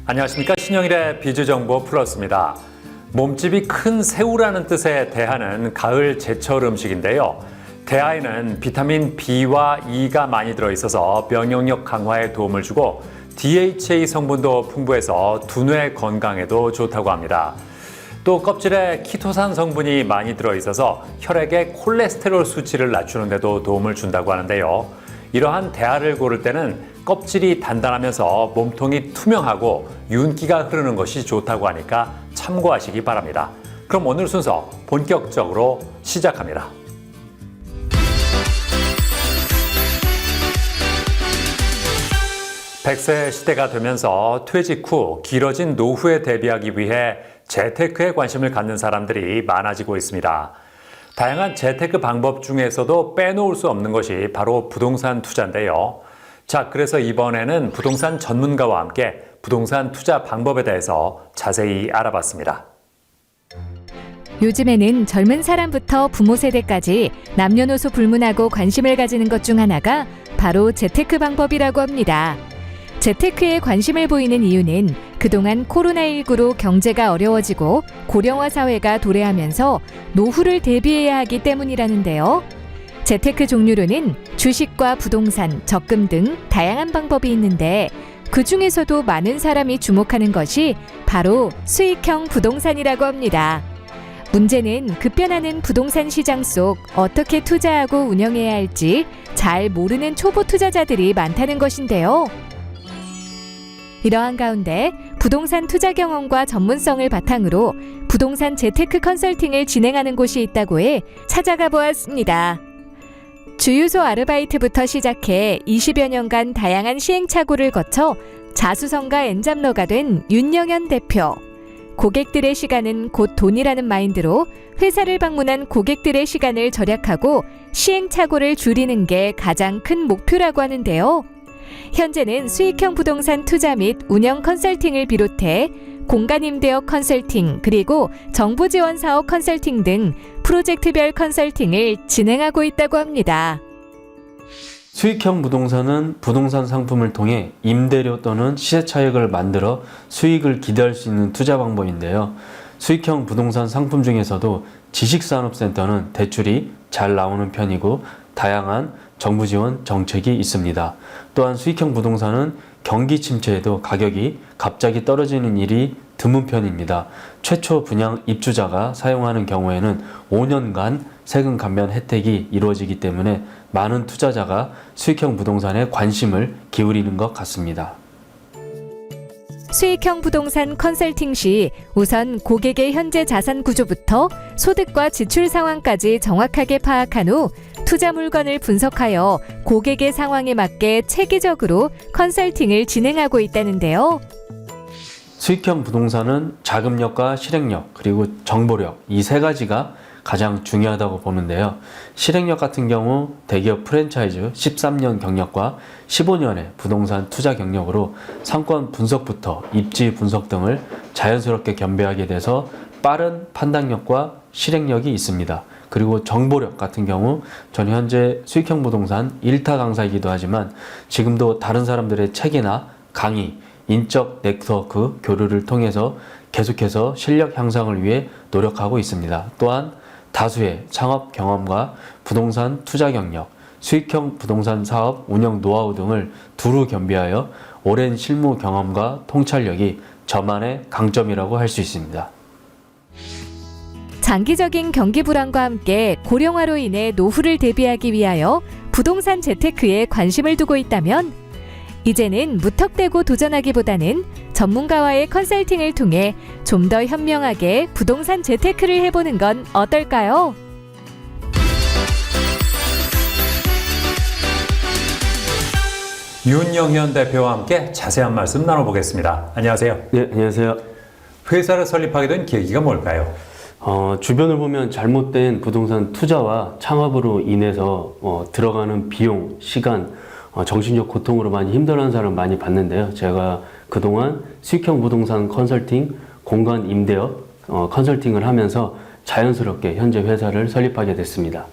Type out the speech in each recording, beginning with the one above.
안녕하십니까. 신영일의 비주정보 플러스입니다. 몸집이 큰 새우라는 뜻의 대하는 가을 제철 음식인데요. 대하에는 비타민 B와 E가 많이 들어있어서 면역력 강화에 도움을 주고 DHA 성분도 풍부해서 두뇌 건강에도 좋다고 합니다. 또 껍질에 키토산 성분이 많이 들어있어서 혈액의 콜레스테롤 수치를 낮추는 데도 도움을 준다고 하는데요. 이러한 대하를 고를 때는 껍질이 단단하면서 몸통이 투명하고 윤기가 흐르는 것이 좋다고 하니까 참고하시기 바랍니다. 그럼 오늘 순서 본격적으로 시작합니다. 100세 시대가 되면서 퇴직 후 길어진 노후에 대비하기 위해 재테크에 관심을 갖는 사람들이 많아지고 있습니다. 다양한 재테크 방법 중에서도 빼놓을 수 없는 것이 바로 부동산 투자인데요. 자, 그래서 이번에는 부동산 전문가와 함께 부동산 투자 방법에 대해서 자세히 알아봤습니다. 요즘에는 젊은 사람부터 부모 세대까지 남녀노소 불문하고 관심을 가지는 것 중 하나가 바로 재테크 방법이라고 합니다. 재테크에 관심을 보이는 이유는 그동안 코로나19로 경제가 어려워지고 고령화 사회가 도래하면서 노후를 대비해야 하기 때문이라는데요. 재테크 종류로는 주식과 부동산, 적금 등 다양한 방법이 있는데 그 중에서도 많은 사람이 주목하는 것이 바로 수익형 부동산이라고 합니다. 문제는 급변하는 부동산 시장 속 어떻게 투자하고 운영해야 할지 잘 모르는 초보 투자자들이 많다는 것인데요. 이러한 가운데 부동산 투자 경험과 전문성을 바탕으로 부동산 재테크 컨설팅을 진행하는 곳이 있다고 해 찾아가 보았습니다. 주유소 아르바이트부터 시작해 20여 년간 다양한 시행착오를 거쳐 자수성가 엔잡러가 된 윤영현 대표. 고객들의 시간은 곧 돈이라는 마인드로 회사를 방문한 고객들의 시간을 절약하고 시행착오를 줄이는 게 가장 큰 목표라고 하는데요. 현재는 수익형 부동산 투자 및 운영 컨설팅을 비롯해 공간 임대업 컨설팅 그리고 정부 지원 사업 컨설팅 등 프로젝트별 컨설팅을 진행하고 있다고 합니다. 수익형 부동산은 부동산 상품을 통해 임대료 또는 시세 차익을 만들어 수익을 기대할 수 있는 투자 방법인데요. 수익형 부동산 상품 중에서도 지식산업센터는 대출이 잘 나오는 편이고 다양한 정부 지원 정책이 있습니다. 또한 수익형 부동산은 경기 침체에도 가격이 갑자기 떨어지는 일이 드문 편입니다. 최초 분양 입주자가 사용하는 경우에는 5년간 세금 감면 혜택이 이루어지기 때문에 많은 투자자가 수익형 부동산에 관심을 기울이는 것 같습니다. 수익형 부동산 컨설팅 시 우선 고객의 현재 자산 구조부터 소득과 지출 상황까지 정확하게 파악한 후 투자 물건을 분석하여 고객의 상황에 맞게 체계적으로 컨설팅을 진행하고 있다는데요. 수익형 부동산은 자금력과 실행력 그리고 정보력 이 세 가지가 가장 중요하다고 보는데요. 실행력 같은 경우 대기업 프랜차이즈 13년 경력과 15년의 부동산 투자 경력으로 상권 분석부터 입지 분석 등을 자연스럽게 겸비하게 돼서 빠른 판단력과 실행력이 있습니다. 그리고 정보력 같은 경우 저는 현재 수익형 부동산 1타 강사이기도 하지만 지금도 다른 사람들의 책이나 강의, 인적 네트워크 교류를 통해서 계속해서 실력 향상을 위해 노력하고 있습니다. 또한 다수의 창업 경험과 부동산 투자 경력, 수익형 부동산 사업 운영 노하우 등을 두루 겸비하여 오랜 실무 경험과 통찰력이 저만의 강점이라고 할 수 있습니다. 장기적인 경기 불안과 함께 고령화로 인해 노후를 대비하기 위하여 부동산 재테크에 관심을 두고 있다면 이제는 무턱대고 도전하기보다는 전문가와의 컨설팅을 통해 좀 더 현명하게 부동산 재테크를 해보는 건 어떨까요? 윤영현 대표와 함께 자세한 말씀 나눠보겠습니다. 안녕하세요. 네, 안녕하세요. 회사를 설립하게 된 계기가 뭘까요? 주변을 보면 잘못된 부동산 투자와 창업으로 인해서 들어가는 비용, 시간, 정신적 고통으로 많이 힘들어하는 사람 많이 봤는데요. 제가 그동안 수익형 부동산 컨설팅, 공간 임대업 컨설팅을 하면서 자연스럽게 현재 회사를 설립하게 됐습니다.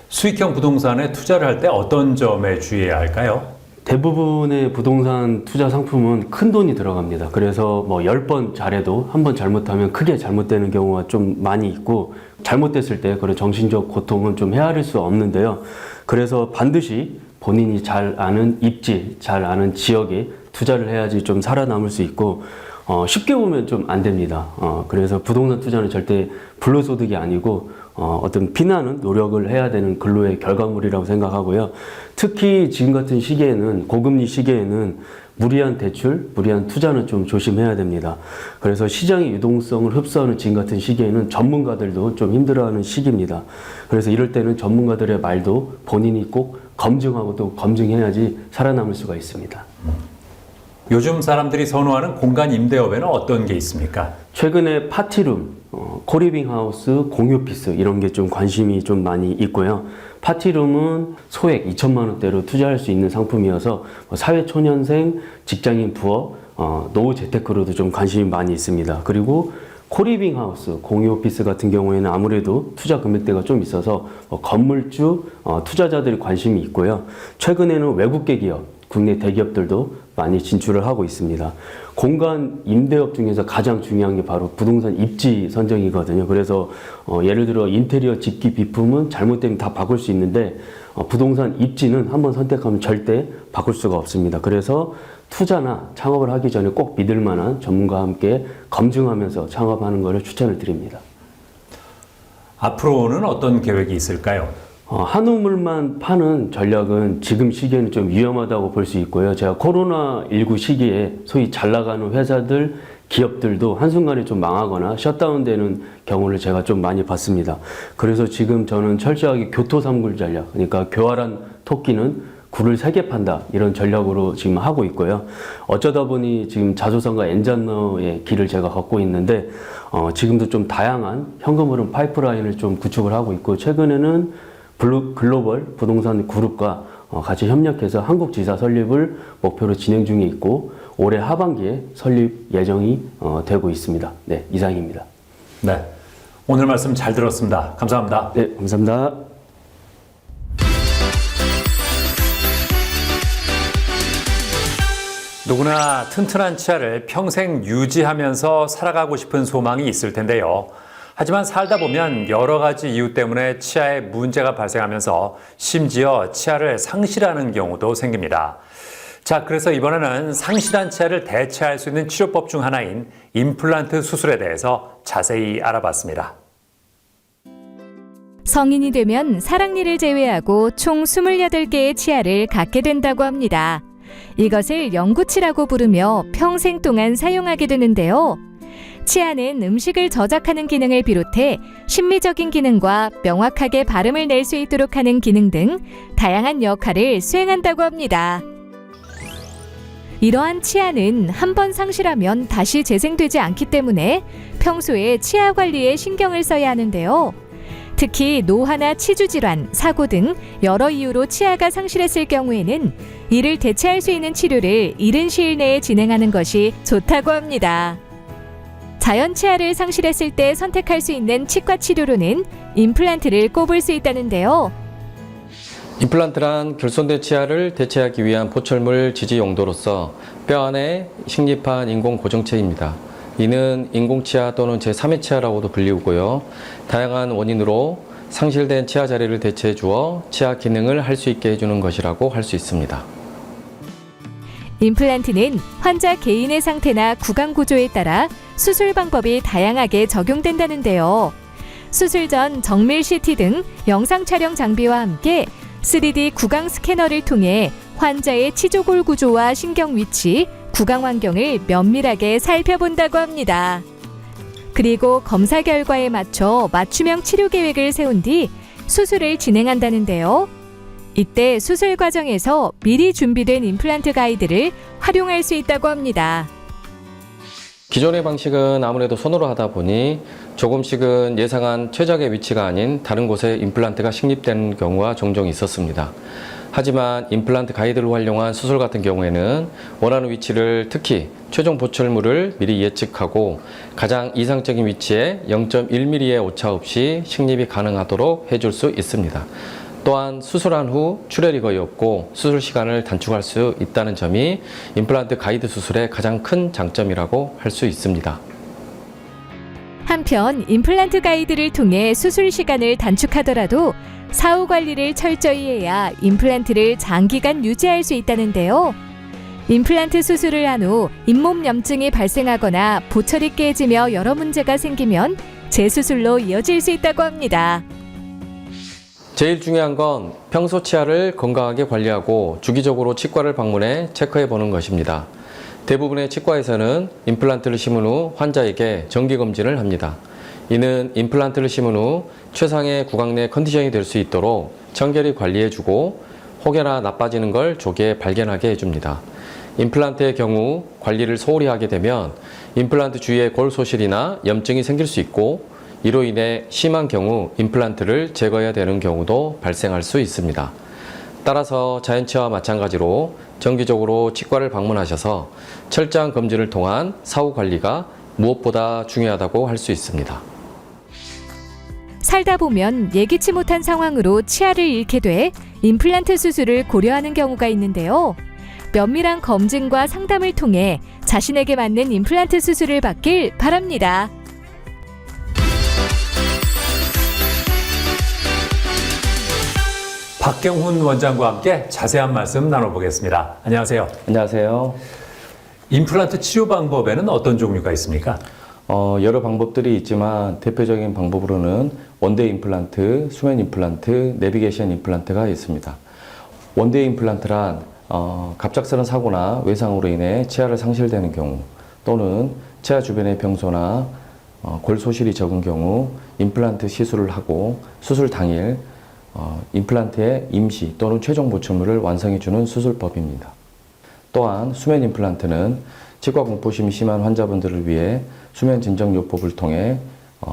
수익형 부동산에 투자를 할 때 어떤 점에 주의해야 할까요? 대부분의 부동산 투자 상품은 큰 돈이 들어갑니다. 그래서 뭐 10번 잘해도 한 번 잘못하면 크게 잘못되는 경우가 좀 많이 있고, 잘못됐을 때 그런 정신적 고통은 좀 헤아릴 수 없는데요. 그래서 반드시 본인이 잘 아는 입지, 잘 아는 지역에 투자를 해야지 좀 살아남을 수 있고, 쉽게 보면 좀 안 됩니다. 그래서 부동산 투자는 절대 불로소득이 아니고 어떤 피나는 노력을 해야 되는 근로의 결과물이라고 생각하고요. 특히 지금 같은 시기에는, 고금리 시기에는 무리한 대출, 무리한 투자는 좀 조심해야 됩니다. 그래서 시장의 유동성을 흡수하는 지금 같은 시기에는 전문가들도 좀 힘들어하는 시기입니다. 그래서 이럴 때는 전문가들의 말도 본인이 꼭 검증하고 또 검증해야지 살아남을 수가 있습니다. 요즘 사람들이 선호하는 공간 임대업에는 어떤 게 있습니까? 최근에 파티룸, 코리빙 하우스, 공유오피스 이런 게 좀 관심이 좀 많이 있고요. 파티룸은 소액 2천만 원대로 투자할 수 있는 상품이어서 사회초년생, 직장인 부업, 노후 재테크로도 좀 관심이 많이 있습니다. 그리고 코리빙 하우스, 공유오피스 같은 경우에는 아무래도 투자 금액대가 좀 있어서 건물주, 투자자들이 관심이 있고요. 최근에는 외국계 기업, 국내 대기업들도 많이 진출을 하고 있습니다. 공간 임대업 중에서 가장 중요한 게 바로 부동산 입지 선정이거든요. 그래서 예를 들어 인테리어 집기 비품은 잘못되면 다 바꿀 수 있는데 부동산 입지는 한번 선택하면 절대 바꿀 수가 없습니다. 그래서 투자나 창업을 하기 전에 꼭 믿을 만한 전문가와 함께 검증하면서 창업하는 것을 추천을 드립니다. 앞으로는 어떤 계획이 있을까요? 한우물만 파는 전략은 지금 시기에는 좀 위험하다고 볼 수 있고요. 제가 코로나19 시기에 소위 잘 나가는 회사들, 기업들도 한순간에 좀 망하거나 셧다운되는 경우를 제가 좀 많이 봤습니다. 그래서 지금 저는 철저하게 교토삼굴 전략, 그러니까 교활한 토끼는 굴을 3개 판다, 이런 전략으로 지금 하고 있고요. 어쩌다 보니 지금 자소성과 엔잡러의 길을 제가 걷고 있는데 지금도 좀 다양한 현금 흐름 파이프라인을 좀 구축을 하고 있고, 최근에는 글로벌 부동산 그룹과 같이 협력해서 한국 지사 설립을 목표로 진행 중에 있고, 올해 하반기에 설립 예정이 되고 있습니다. 네, 이상입니다. 네, 오늘 말씀 잘 들었습니다. 감사합니다. 네, 감사합니다. 누구나 튼튼한 치아를 평생 유지하면서 살아가고 싶은 소망이 있을 텐데요. 하지만 살다 보면 여러 가지 이유 때문에 치아에 문제가 발생하면서 심지어 치아를 상실하는 경우도 생깁니다. 자, 그래서 이번에는 상실한 치아를 대체할 수 있는 치료법 중 하나인 임플란트 수술에 대해서 자세히 알아봤습니다. 성인이 되면 사랑니를 제외하고 총 28개의 치아를 갖게 된다고 합니다. 이것을 영구치라고 부르며 평생 동안 사용하게 되는데요. 치아는 음식을 저작하는 기능을 비롯해 심미적인 기능과 명확하게 발음을 낼 수 있도록 하는 기능 등 다양한 역할을 수행한다고 합니다. 이러한 치아는 한 번 상실하면 다시 재생되지 않기 때문에 평소에 치아 관리에 신경을 써야 하는데요. 특히 노화나 치주질환, 사고 등 여러 이유로 치아가 상실했을 경우에는 이를 대체할 수 있는 치료를 이른 시일 내에 진행하는 것이 좋다고 합니다. 자연 치아를 상실했을 때 선택할 수 있는 치과 치료로는 임플란트를 꼽을 수 있다는데요. 임플란트란 결손된 치아를 대체하기 위한 포철물 지지 용도로서 뼈 안에 식립한 인공 고정체입니다. 이는 인공치아 또는 제3의 치아라고도 불리우고요. 다양한 원인으로 상실된 치아 자리를 대체해 주어 치아 기능을 할 수 있게 해주는 것이라고 할 수 있습니다. 임플란트는 환자 개인의 상태나 구강 구조에 따라 수술 방법이 다양하게 적용된다는데요. 수술 전 정밀 CT 등 영상 촬영 장비와 함께 3D 구강 스캐너를 통해 환자의 치조골 구조와 신경 위치, 구강 환경을 면밀하게 살펴본다고 합니다. 그리고 검사 결과에 맞춰 맞춤형 치료 계획을 세운 뒤 수술을 진행한다는데요. 이때 수술 과정에서 미리 준비된 임플란트 가이드를 활용할 수 있다고 합니다. 기존의 방식은 아무래도 손으로 하다 보니 조금씩은 예상한 최적의 위치가 아닌 다른 곳에 임플란트가 식립되는 경우가 종종 있었습니다. 하지만 임플란트 가이드를 활용한 수술 같은 경우에는 원하는 위치를, 특히 최종 보철물을 미리 예측하고 가장 이상적인 위치에 0.1mm의 오차 없이 식립이 가능하도록 해줄 수 있습니다. 또한 수술한 후 출혈이 거의 없고 수술 시간을 단축할 수 있다는 점이 임플란트 가이드 수술의 가장 큰 장점이라고 할 수 있습니다. 한편 임플란트 가이드를 통해 수술 시간을 단축하더라도 사후 관리를 철저히 해야 임플란트를 장기간 유지할 수 있다는데요. 임플란트 수술을 한 후 잇몸 염증이 발생하거나 보철이 깨지며 여러 문제가 생기면 재수술로 이어질 수 있다고 합니다. 제일 중요한 건 평소 치아를 건강하게 관리하고 주기적으로 치과를 방문해 체크해 보는 것입니다. 대부분의 치과에서는 임플란트를 심은 후 환자에게 정기검진을 합니다. 이는 임플란트를 심은 후 최상의 구강 내 컨디션이 될 수 있도록 청결히 관리해주고 혹여나 나빠지는 걸 조기에 발견하게 해줍니다. 임플란트의 경우 관리를 소홀히 하게 되면 임플란트 주위에 골 소실이나 염증이 생길 수 있고 이로 인해 심한 경우 임플란트를 제거해야 되는 경우도 발생할 수 있습니다. 따라서 자연치아와 마찬가지로 정기적으로 치과를 방문하셔서 철저한 검진을 통한 사후 관리가 무엇보다 중요하다고 할 수 있습니다. 살다 보면 예기치 못한 상황으로 치아를 잃게 돼 임플란트 수술을 고려하는 경우가 있는데요. 면밀한 검진과 상담을 통해 자신에게 맞는 임플란트 수술을 받길 바랍니다. 박경훈 원장과 함께 자세한 말씀 나눠보겠습니다. 안녕하세요. 안녕하세요. 임플란트 치료 방법에는 어떤 종류가 있습니까? 여러 방법들이 있지만 대표적인 방법으로는 원데이 임플란트, 수면 임플란트, 내비게이션 임플란트가 있습니다. 원데이 임플란트란 갑작스런 사고나 외상으로 인해 치아를 상실되는 경우 또는 치아 주변의 병소나 골 소실이 적은 경우 임플란트 시술을 하고 수술 당일 임플란트의 임시 또는 최종 보충물을 완성해주는 수술법입니다. 또한 수면 임플란트는 치과 공포심이 심한 환자분들을 위해 수면 진정요법을 통해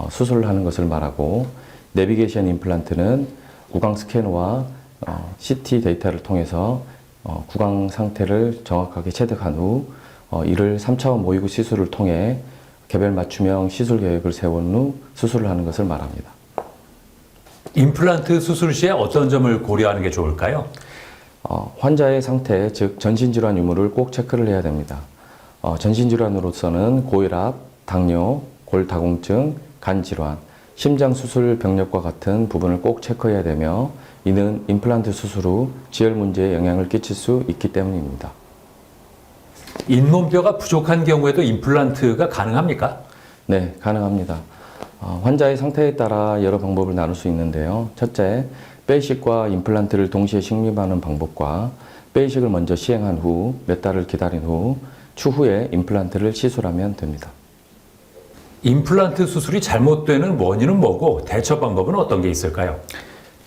수술을 하는 것을 말하고, 내비게이션 임플란트는 구강 스캐너와 CT 데이터를 통해서 구강 상태를 정확하게 체득한 후 이를 3차원 모의구 시술을 통해 개별 맞춤형 시술 계획을 세운 후 수술을 하는 것을 말합니다. 임플란트 수술 시에 어떤 점을 고려하는 게 좋을까요? 환자의 상태, 즉 전신질환 유무를 꼭 체크를 해야 됩니다. 전신질환으로서는 고혈압, 당뇨, 골다공증, 간질환, 심장수술 병력과 같은 부분을 꼭 체크해야 되며, 이는 임플란트 수술 후 지혈 문제에 영향을 끼칠 수 있기 때문입니다. 잇몸뼈가 부족한 경우에도 임플란트가 가능합니까? 네, 가능합니다. 환자의 상태에 따라 여러 방법을 나눌 수 있는데요. 첫째, 베이식과 임플란트를 동시에 식립하는 방법과 베이식을 먼저 시행한 후 몇 달을 기다린 후 추후에 임플란트를 시술하면 됩니다. 임플란트 수술이 잘못되는 원인은 뭐고 대처 방법은 어떤 게 있을까요?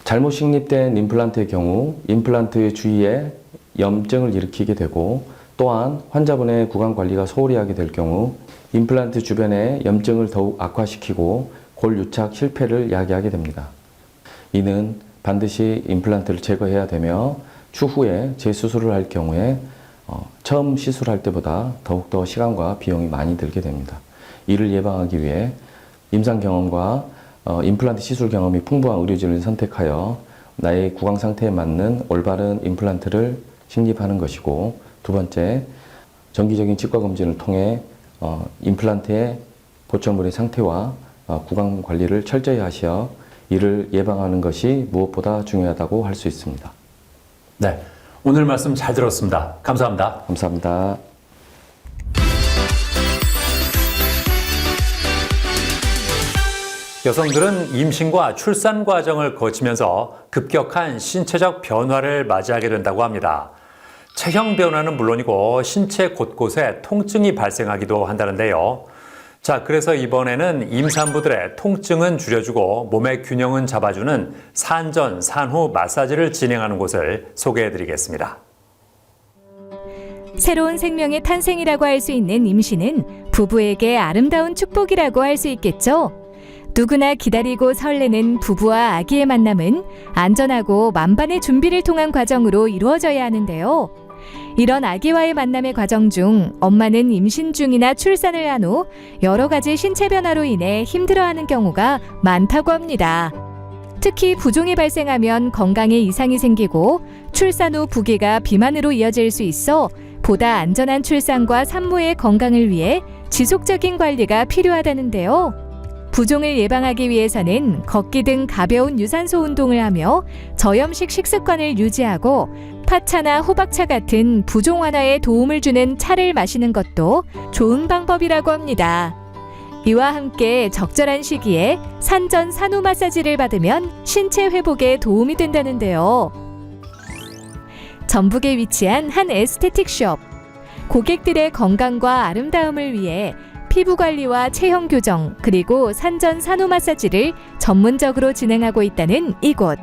잘못 식립된 임플란트의 경우 임플란트 주위에 염증을 일으키게 되고, 또한 환자분의 구강 관리가 소홀히 하게 될 경우 임플란트 주변의 염증을 더욱 악화시키고 골 유착 실패를 야기하게 됩니다. 이는 반드시 임플란트를 제거해야 되며, 추후에 재수술을 할 경우에 처음 시술할 때보다 더욱더 시간과 비용이 많이 들게 됩니다. 이를 예방하기 위해 임상 경험과 임플란트 시술 경험이 풍부한 의료진을 선택하여 나의 구강 상태에 맞는 올바른 임플란트를 식립하는 것이고, 두 번째, 정기적인 치과 검진을 통해 임플란트의 보철물의 상태와 구강 관리를 철저히 하시어 이를 예방하는 것이 무엇보다 중요하다고 할 수 있습니다. 네, 오늘 말씀 잘 들었습니다. 감사합니다. 감사합니다. 여성들은 임신과 출산 과정을 거치면서 급격한 신체적 변화를 맞이하게 된다고 합니다. 체형 변화는 물론이고 신체 곳곳에 통증이 발생하기도 한다는데요. 자, 그래서 이번에는 임산부들의 통증은 줄여주고 몸의 균형은 잡아주는 산전, 산후 마사지를 진행하는 곳을 소개해드리겠습니다. 새로운 생명의 탄생이라고 할 수 있는 임신은 부부에게 아름다운 축복이라고 할 수 있겠죠. 누구나 기다리고 설레는 부부와 아기의 만남은 안전하고 만반의 준비를 통한 과정으로 이루어져야 하는데요. 이런 아기와의 만남의 과정 중 엄마는 임신 중이나 출산을 한 후 여러 가지 신체 변화로 인해 힘들어하는 경우가 많다고 합니다. 특히 부종이 발생하면 건강에 이상이 생기고 출산 후 부기가 비만으로 이어질 수 있어 보다 안전한 출산과 산모의 건강을 위해 지속적인 관리가 필요하다는데요. 부종을 예방하기 위해서는 걷기 등 가벼운 유산소 운동을 하며 저염식 식습관을 유지하고 파차나 호박차 같은 부종 완화에 도움을 주는 차를 마시는 것도 좋은 방법이라고 합니다. 이와 함께 적절한 시기에 산전 산후 마사지를 받으면 신체 회복에 도움이 된다는데요. 전북에 위치한 한 에스테틱 숍. 고객들의 건강과 아름다움을 위해 피부 관리와 체형 교정, 그리고 산전 산후 마사지를 전문적으로 진행하고 있다는 이곳.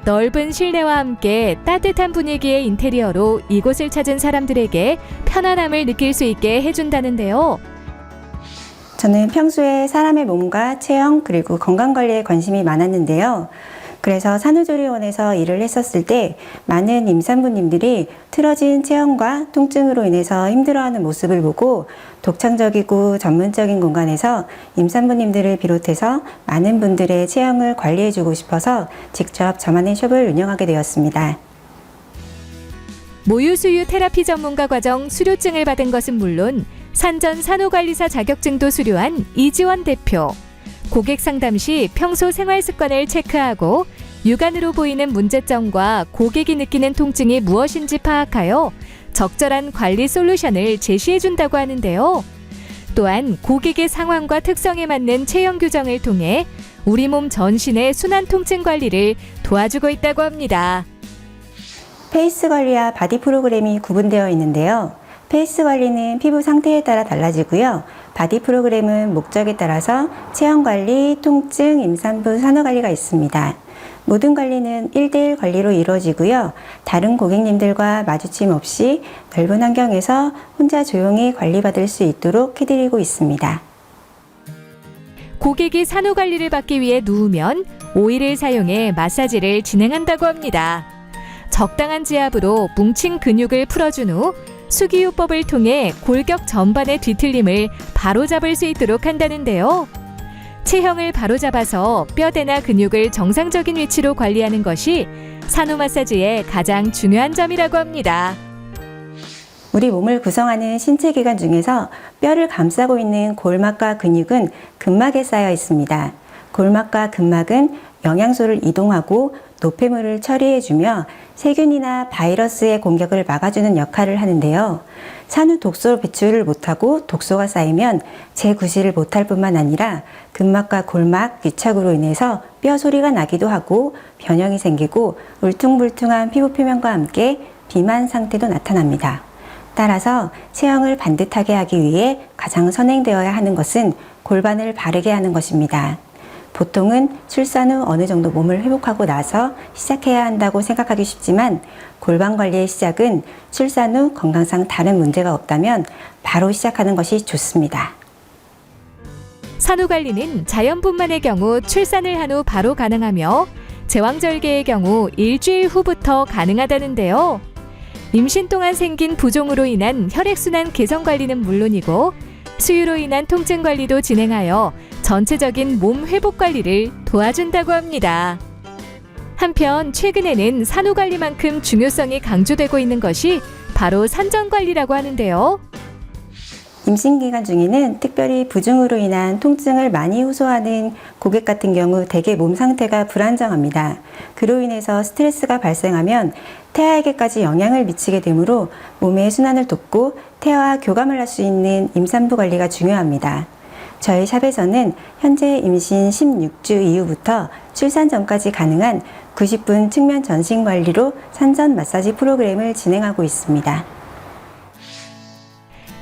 넓은 실내와 함께 따뜻한 분위기의 인테리어로 이곳을 찾은 사람들에게 편안함을 느낄 수 있게 해준다는데요. 저는 평소에 사람의 몸과 체형 그리고 건강관리에 관심이 많았는데요. 그래서 산후조리원에서 일을 했었을 때 많은 임산부님들이 틀어진 체형과 통증으로 인해서 힘들어하는 모습을 보고 독창적이고 전문적인 공간에서 임산부님들을 비롯해서 많은 분들의 체형을 관리해주고 싶어서 직접 저만의 숍을 운영하게 되었습니다. 모유수유 테라피 전문가 과정 수료증을 받은 것은 물론 산전 산후관리사 자격증도 수료한 이지원 대표. 고객 상담 시 평소 생활 습관을 체크하고 육안으로 보이는 문제점과 고객이 느끼는 통증이 무엇인지 파악하여 적절한 관리 솔루션을 제시해준다고 하는데요. 또한 고객의 상황과 특성에 맞는 체형 교정을 통해 우리 몸 전신의 순환 통증 관리를 도와주고 있다고 합니다. 페이스 관리와 바디 프로그램이 구분되어 있는데요. 페이스 관리는 피부 상태에 따라 달라지고요. 바디 프로그램은 목적에 따라서 체형 관리, 통증, 임산부 산후 관리가 있습니다. 모든 관리는 1:1 관리로 이루어지고요. 다른 고객님들과 마주침 없이 넓은 환경에서 혼자 조용히 관리받을 수 있도록 해드리고 있습니다. 고객이 산후 관리를 받기 위해 누우면 오일을 사용해 마사지를 진행한다고 합니다. 적당한 지압으로 뭉친 근육을 풀어준 후 수기요법을 통해 골격 전반의 뒤틀림을 바로잡을 수 있도록 한다는데요. 체형을 바로잡아서 뼈대나 근육을 정상적인 위치로 관리하는 것이 산후 마사지의 가장 중요한 점이라고 합니다. 우리 몸을 구성하는 신체 기관 중에서 뼈를 감싸고 있는 골막과 근육은 근막에 쌓여 있습니다. 골막과 근막은 영양소를 이동하고 노폐물을 처리해주며 세균이나 바이러스의 공격을 막아주는 역할을 하는데요. 산후 독소 배출을 못하고 독소가 쌓이면 재구실을 못할 뿐만 아니라 근막과 골막 유착으로 인해서 뼈 소리가 나기도 하고 변형이 생기고 울퉁불퉁한 피부 표면과 함께 비만 상태도 나타납니다. 따라서 체형을 반듯하게 하기 위해 가장 선행되어야 하는 것은 골반을 바르게 하는 것입니다. 보통은 출산 후 어느 정도 몸을 회복하고 나서 시작해야 한다고 생각하기 쉽지만 골반 관리의 시작은 출산 후 건강상 다른 문제가 없다면 바로 시작하는 것이 좋습니다. 산후 관리는 자연분만의 경우 출산을 한 후 바로 가능하며 제왕절개의 경우 일주일 후부터 가능하다는데요. 임신 동안 생긴 부종으로 인한 혈액순환 개선 관리는 물론이고 수유로 인한 통증 관리도 진행하여 전체적인 몸 회복 관리를 도와준다고 합니다. 한편 최근에는 산후 관리만큼 중요성이 강조되고 있는 것이 바로 산전 관리라고 하는데요. 임신 기간 중에는 특별히 부종으로 인한 통증을 많이 호소하는 고객 같은 경우 대개 몸 상태가 불안정합니다. 그로 인해서 스트레스가 발생하면 태아에게까지 영향을 미치게 되므로 몸의 순환을 돕고 태아와 교감을 할 수 있는 임산부 관리가 중요합니다. 저희 샵에서는 현재 임신 16주 이후부터 출산 전까지 가능한 90분 측면 전신 관리로 산전 마사지 프로그램을 진행하고 있습니다.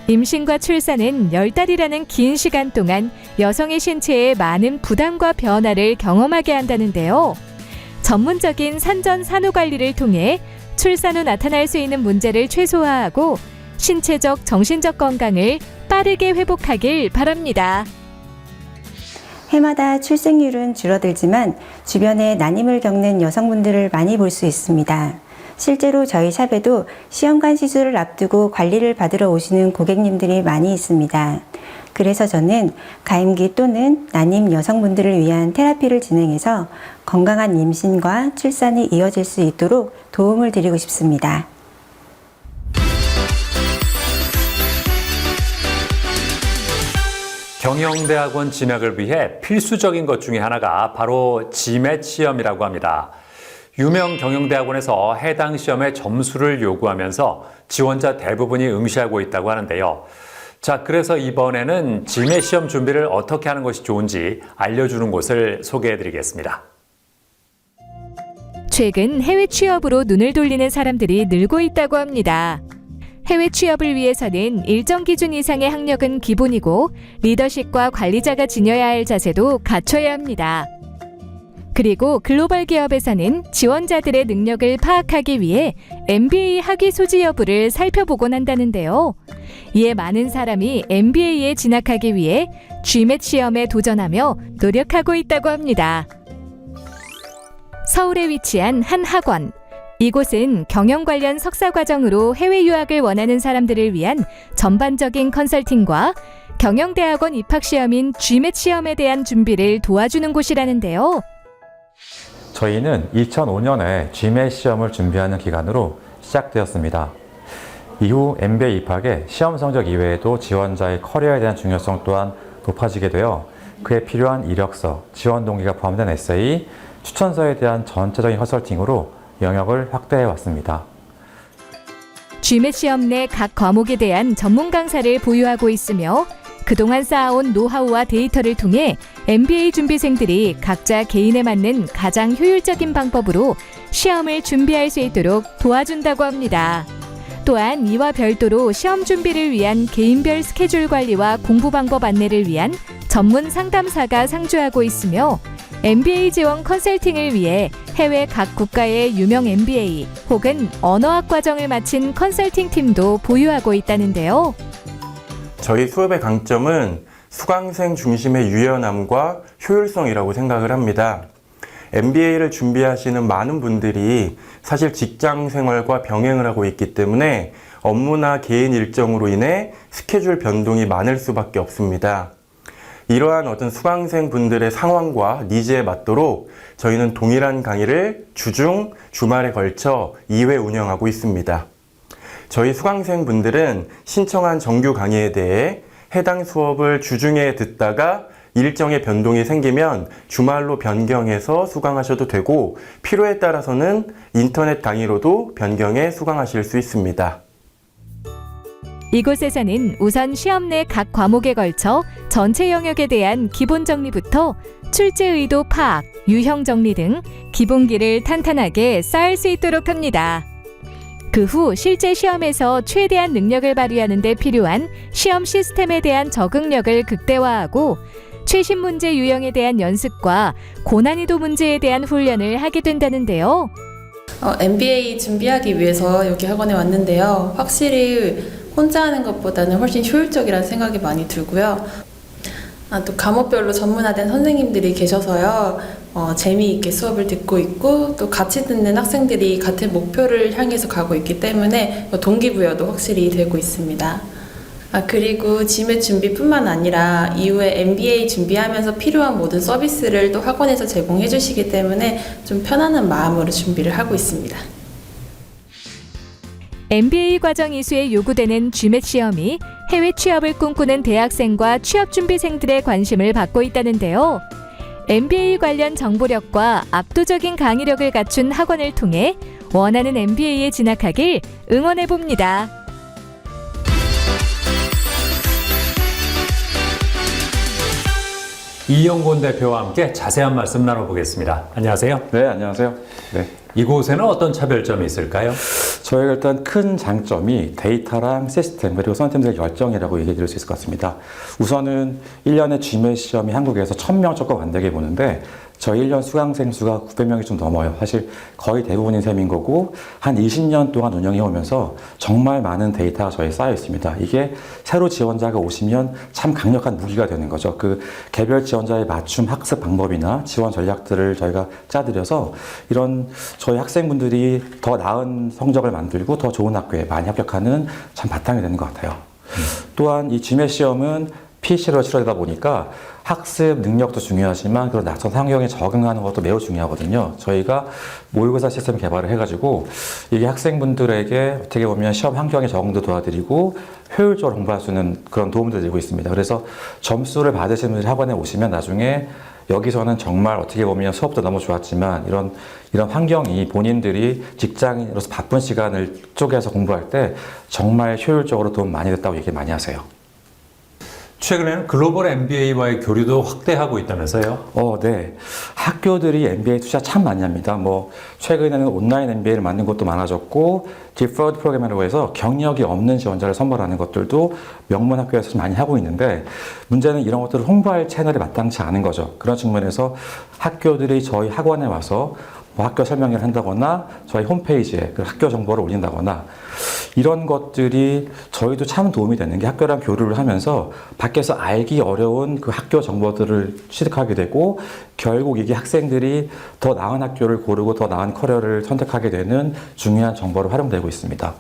임신과 출산은 10달이라는 긴 시간 동안 여성의 신체에 많은 부담과 변화를 경험하게 한다는데요. 전문적인 산전 산후 관리를 통해 출산 후 나타날 수 있는 문제를 최소화하고 신체적, 정신적 건강을 빠르게 회복하길 바랍니다. 해마다 출생률은 줄어들지만 주변에 난임을 겪는 여성분들을 많이 볼 수 있습니다. 실제로 저희 샵에도 시험관 시술을 앞두고 관리를 받으러 오시는 고객님들이 많이 있습니다. 그래서 저는 가임기 또는 난임 여성분들을 위한 테라피를 진행해서 건강한 임신과 출산이 이어질 수 있도록 도움을 드리고 싶습니다. 경영대학원 진학을 위해 필수적인 것 중에 하나가 바로 지맷 시험이라고 합니다. 유명 경영대학원에서 해당 시험의 점수를 요구하면서 지원자 대부분이 응시하고 있다고 하는데요. 자, 그래서 이번에는 지맷 시험 준비를 어떻게 하는 것이 좋은지 알려주는 곳을 소개해드리겠습니다. 최근 해외 취업으로 눈을 돌리는 사람들이 늘고 있다고 합니다. 해외 취업을 위해서는 일정 기준 이상의 학력은 기본이고 리더십과 관리자가 지녀야 할 자세도 갖춰야 합니다. 그리고 글로벌 기업에서는 지원자들의 능력을 파악하기 위해 MBA 학위 소지 여부를 살펴보곤 한다는데요. 이에 많은 사람이 MBA에 진학하기 위해 GMAT 시험에 도전하며 노력하고 있다고 합니다. 서울에 위치한 한 학원. 이곳은 경영 관련 석사 과정으로 해외 유학을 원하는 사람들을 위한 전반적인 컨설팅과 경영대학원 입학시험인 GMAT 시험에 대한 준비를 도와주는 곳이라는데요. 저희는 2005년에 GMAT 시험을 준비하는 기간으로 시작되었습니다. 이후 MBA 입학에 시험 성적 이외에도 지원자의 커리어에 대한 중요성 또한 높아지게 되어 그에 필요한 이력서, 지원 동기가 포함된 에세이, 추천서에 대한 전체적인 컨설팅으로 영역을 확대해 왔습니다. GMAT 시험 내 각 과목에 대한 전문 강사를 보유하고 있으며 그동안 쌓아온 노하우와 데이터를 통해 MBA 준비생들이 각자 개인에 맞는 가장 효율적인 방법으로 시험을 준비할 수 있도록 도와준다고 합니다. 또한 이와 별도로 시험 준비를 위한 개인별 스케줄 관리와 공부 방법 안내를 위한 전문 상담사가 상주하고 있으며 MBA 지원 컨설팅을 위해 해외 각 국가의 유명 MBA 혹은 언어학 과정을 마친 컨설팅 팀도 보유하고 있다는데요. 저희 수업의 강점은 수강생 중심의 유연함과 효율성이라고 생각을 합니다. MBA를 준비하시는 많은 분들이 사실 직장 생활과 병행을 하고 있기 때문에 업무나 개인 일정으로 인해 스케줄 변동이 많을 수밖에 없습니다. 이러한 어떤 수강생 분들의 상황과 니즈에 맞도록 저희는 동일한 강의를 주중, 주말에 걸쳐 2회 운영하고 있습니다. 저희 수강생 분들은 신청한 정규 강의에 대해 해당 수업을 주중에 듣다가 일정의 변동이 생기면 주말로 변경해서 수강하셔도 되고 필요에 따라서는 인터넷 강의로도 변경해 수강하실 수 있습니다. 이곳에서는 우선 시험 내 각 과목에 걸쳐 전체 영역에 대한 기본 정리부터 출제 의도 파악, 유형 정리 등 기본기를 탄탄하게 쌓을 수 있도록 합니다. 그 후 실제 시험에서 최대한 능력을 발휘하는 데 필요한 시험 시스템에 대한 적응력을 극대화하고 최신 문제 유형에 대한 연습과 고난이도 문제에 대한 훈련을 하게 된다는데요. MBA 준비하기 위해서 여기 학원에 왔는데요. 확실히 혼자 하는 것보다는 훨씬 효율적이라는 생각이 많이 들고요. 또 과목별로 전문화된 선생님들이 계셔서요. 재미있게 수업을 듣고 있고 또 같이 듣는 학생들이 같은 목표를 향해서 가고 있기 때문에 동기부여도 확실히 되고 있습니다. 그리고 GMAT 준비뿐만 아니라 이후에 MBA 준비하면서 필요한 모든 서비스를 또 학원에서 제공해 주시기 때문에 좀 편안한 마음으로 준비를 하고 있습니다. MBA 과정 이수에 요구되는 GMAT 시험이 해외 취업을 꿈꾸는 대학생과 취업준비생들의 관심을 받고 있다는데요. MBA 관련 정보력과 압도적인 강의력을 갖춘 학원을 통해 원하는 MBA에 진학하길 응원해봅니다. 이영곤 대표와 함께 자세한 말씀 나눠보겠습니다. 안녕하세요. 네, 안녕하세요. 네. 이곳에는 어떤 차별점이 있을까요? 저희가 일단 큰 장점이 데이터랑 시스템 그리고 선생님들의 열정이라고 얘기해 드릴 수 있을 것 같습니다. 우선은 1년에 GMAT 시험이 한국에서 1000명 조금 안 되게 보는데 저희 1년 수강생 수가 900명이 좀 넘어요. 사실 거의 대부분인 셈인 거고 한 20년 동안 운영해 오면서 정말 많은 데이터가 저희 쌓여 있습니다. 이게 새로 지원자가 오시면 참 강력한 무기가 되는 거죠. 그 개별 지원자의 맞춤 학습 방법이나 지원 전략들을 저희가 짜드려서 이런 저희 학생분들이 더 나은 성적을 만들고 더 좋은 학교에 많이 합격하는 참 바탕이 되는 것 같아요. 또한 이 GMAT 시험은 PC로 치러지다 보니까 학습 능력도 중요하지만 그런 낯선 환경에 적응하는 것도 매우 중요하거든요. 저희가 모의고사 시스템 개발을 해가지고 이게 학생분들에게 어떻게 보면 시험 환경에 적응도 도와드리고 효율적으로 공부할 수 있는 그런 도움도 드리고 있습니다. 그래서 점수를 받으시는 분들이 학원에 오시면 나중에 여기서는 정말 어떻게 보면 수업도 너무 좋았지만 이런 환경이 본인들이 직장인으로서 바쁜 시간을 쪼개서 공부할 때 정말 효율적으로 도움 많이 됐다고 얘기 많이 하세요. 최근에는 글로벌 MBA와의 교류도 확대하고 있다면서요? 네. 학교들이 MBA 투자 참 많이 합니다. 최근에는 온라인 MBA를 만든 것도 많아졌고, 디퍼드 프로그램이라고 해서 경력이 없는 지원자를 선발하는 것들도 명문 학교에서 많이 하고 있는데, 문제는 이런 것들을 홍보할 채널이 마땅치 않은 거죠. 그런 측면에서 학교들이 저희 학원에 와서 학교 설명회를 한다거나, 저희 홈페이지에 그 학교 정보를 올린다거나, 이런 것들이 저희도 참 도움이 되는 게 학교랑 교류를 하면서 밖에서 알기 어려운 그 학교 정보들을 취득하게 되고 결국 이게 학생들이 더 나은 학교를 고르고 더 나은 커리어를 선택하게 되는 중요한 정보로 활용되고 있습니다.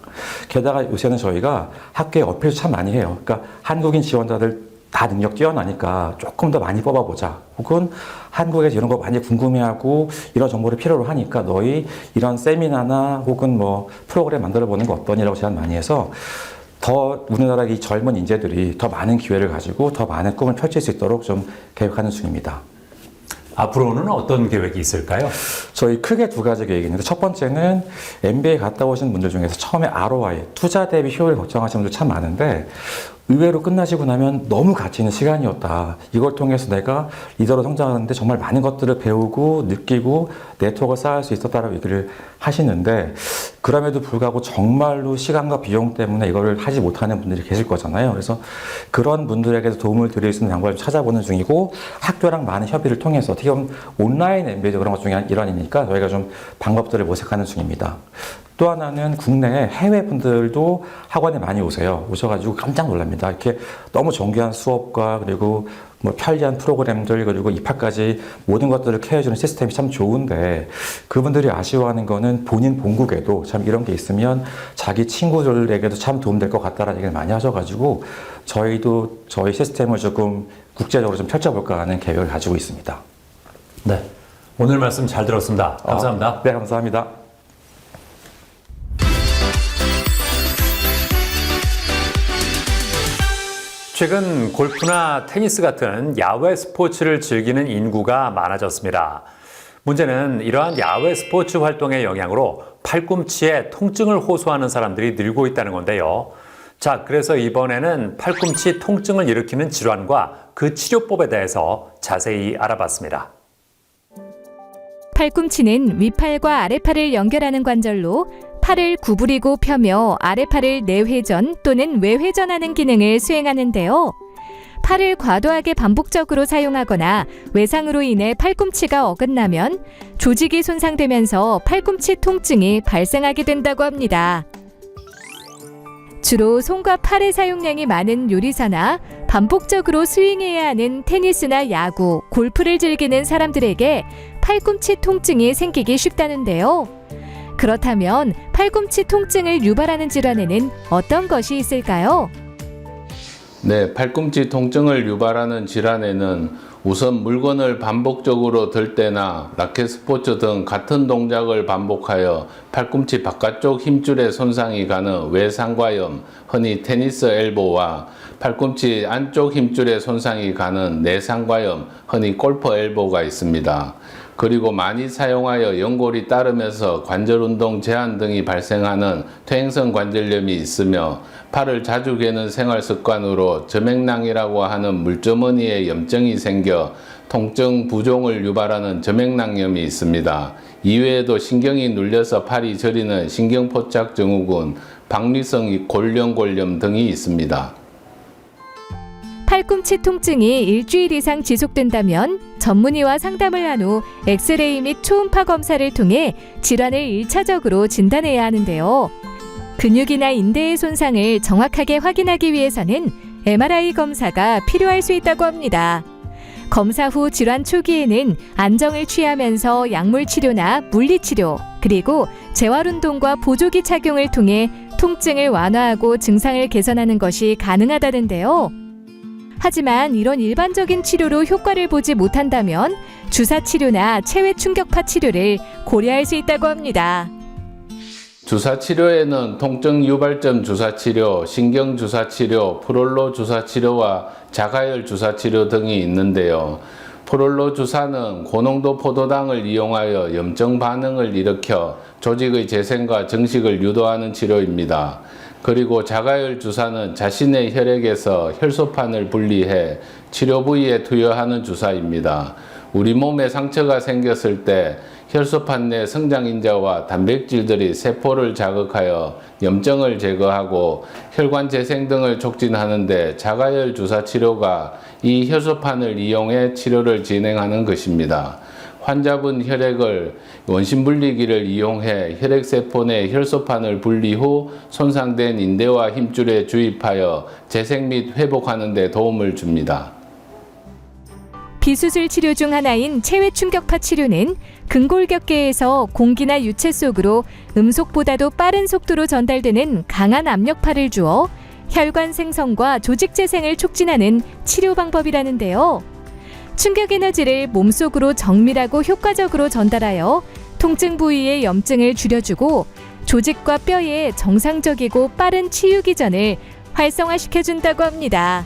게다가 요새는 저희가 학교에 어필 참 많이 해요. 그러니까 한국인 지원자들 다 능력 뛰어나니까 조금 더 많이 뽑아보자. 혹은 한국에서 이런 거 많이 궁금해하고 이런 정보를 필요로 하니까 너희 이런 세미나나 혹은 프로그램 만들어보는 거 어떠니라고 제안 많이 해서 더 우리나라 이 젊은 인재들이 더 많은 기회를 가지고 더 많은 꿈을 펼칠 수 있도록 좀 계획하는 중입니다. 앞으로는 어떤 계획이 있을까요? 저희 크게 두 가지 계획이 있는데 첫 번째는 MBA 갔다 오신 분들 중에서 처음에 ROI, 투자 대비 효율을 걱정하시는 분들 참 많은데 의외로 끝나시고 나면 너무 가치 있는 시간이었다. 이걸 통해서 내가 리더로 성장하는데 정말 많은 것들을 배우고 느끼고 네트워크를 쌓을 수 있었다라고 얘기를 하시는데 그럼에도 불구하고 정말로 시간과 비용 때문에 이걸 하지 못하는 분들이 계실 거잖아요. 그래서 그런 분들에게도 도움을 드릴 수 있는 방법을 찾아보는 중이고 학교랑 많은 협의를 통해서 어떻게 보면 온라인 MBA도 그런 것 중에 일환이니까 저희가 좀 방법들을 모색하는 중입니다. 또 하나는 국내에 해외 분들도 학원에 많이 오셔가지고 깜짝 놀랍니다. 이렇게 너무 정교한 수업과 그리고 편리한 프로그램들 그리고 입학까지 모든 것들을 케어해주는 시스템이 참 좋은데 그분들이 아쉬워하는 거는 본인 본국에도 참 이런 게 있으면 자기 친구들에게도 참 도움될 것 같다라는 얘기를 많이 하셔가지고 저희도 저희 시스템을 조금 국제적으로 좀 펼쳐볼까 하는 계획을 가지고 있습니다. 네. 오늘 말씀 잘 들었습니다. 감사합니다. 네, 감사합니다. 최근 골프나 테니스 같은 야외 스포츠를 즐기는 인구가 많아졌습니다. 문제는 이러한 야외 스포츠 활동의 영향으로 팔꿈치에 통증을 호소하는 사람들이 늘고 있다는 건데요. 자, 그래서 이번에는 팔꿈치 통증을 일으키는 질환과 그 치료법에 대해서 자세히 알아봤습니다. 팔꿈치는 윗팔과 아랫팔을 연결하는 관절로 팔을 구부리고 펴며 아랫팔을 내회전 또는 외회전하는 기능을 수행하는데요. 팔을 과도하게 반복적으로 사용하거나 외상으로 인해 팔꿈치가 어긋나면 조직이 손상되면서 팔꿈치 통증이 발생하게 된다고 합니다. 주로 손과 팔의 사용량이 많은 요리사나 반복적으로 스윙해야 하는 테니스나 야구, 골프를 즐기는 사람들에게 팔꿈치 통증이 생기기 쉽다는데요. 그렇다면 팔꿈치 통증을 유발하는 질환에는 어떤 것이 있을까요? 네, 팔꿈치 통증을 유발하는 질환에는 우선 물건을 반복적으로 들 때나 라켓 스포츠 등 같은 동작을 반복하여 팔꿈치 바깥쪽 힘줄에 손상이 가는 외상과염, 흔히 테니스 엘보와 팔꿈치 안쪽 힘줄에 손상이 가는 내상과염, 흔히 골프 엘보가 있습니다. 그리고 많이 사용하여 연골이 따르면서 관절운동 제한 등이 발생하는 퇴행성 관절염이 있으며 팔을 자주 개는 생활 습관으로 점액낭이라고 하는 물주머니에 염증이 생겨 통증 부종을 유발하는 점액낭염이 있습니다. 이외에도 신경이 눌려서 팔이 저리는 신경포착 증후군, 박리성 골련골염 등이 있습니다. 팔꿈치 통증이 일주일 이상 지속된다면 전문의와 상담을 한 후 엑스레이 및 초음파 검사를 통해 질환을 1차적으로 진단해야 하는데요. 근육이나 인대의 손상을 정확하게 확인하기 위해서는 MRI 검사가 필요할 수 있다고 합니다. 검사 후 질환 초기에는 안정을 취하면서 약물 치료나 물리치료, 그리고 재활운동과 보조기 착용을 통해 통증을 완화하고 증상을 개선하는 것이 가능하다는데요. 하지만 이런 일반적인 치료로 효과를 보지 못한다면 주사 치료나 체외 충격파 치료를 고려할 수 있다고 합니다. 주사 치료에는 통증 유발점 주사 치료, 신경 주사 치료, 프롤로 주사 치료와 자가열 주사 치료 등이 있는데요. 프롤로 주사는 고농도 포도당을 이용하여 염증 반응을 일으켜 조직의 재생과 증식을 유도하는 치료입니다. 그리고 자가열 주사는 자신의 혈액에서 혈소판을 분리해 치료 부위에 투여하는 주사입니다. 우리 몸에 상처가 생겼을 때 혈소판 내 성장인자와 단백질들이 세포를 자극하여 염증을 제거하고 혈관 재생 등을 촉진하는데 자가열 주사 치료가 이 혈소판을 이용해 치료를 진행하는 것입니다. 환자분 혈액을 원심분리기를 이용해 혈액세포 내 혈소판을 분리 후 손상된 인대와 힘줄에 주입하여 재생 및 회복하는 데 도움을 줍니다. 비수술 치료 중 하나인 체외 충격파 치료는 근골격계에서 공기나 유체 속으로 음속보다도 빠른 속도로 전달되는 강한 압력파를 주어 혈관 생성과 조직 재생을 촉진하는 치료 방법이라는데요. 충격 에너지를 몸속으로 정밀하고 효과적으로 전달하여 통증 부위의 염증을 줄여주고 조직과 뼈의 정상적이고 빠른 치유 기전을 활성화시켜준다고 합니다.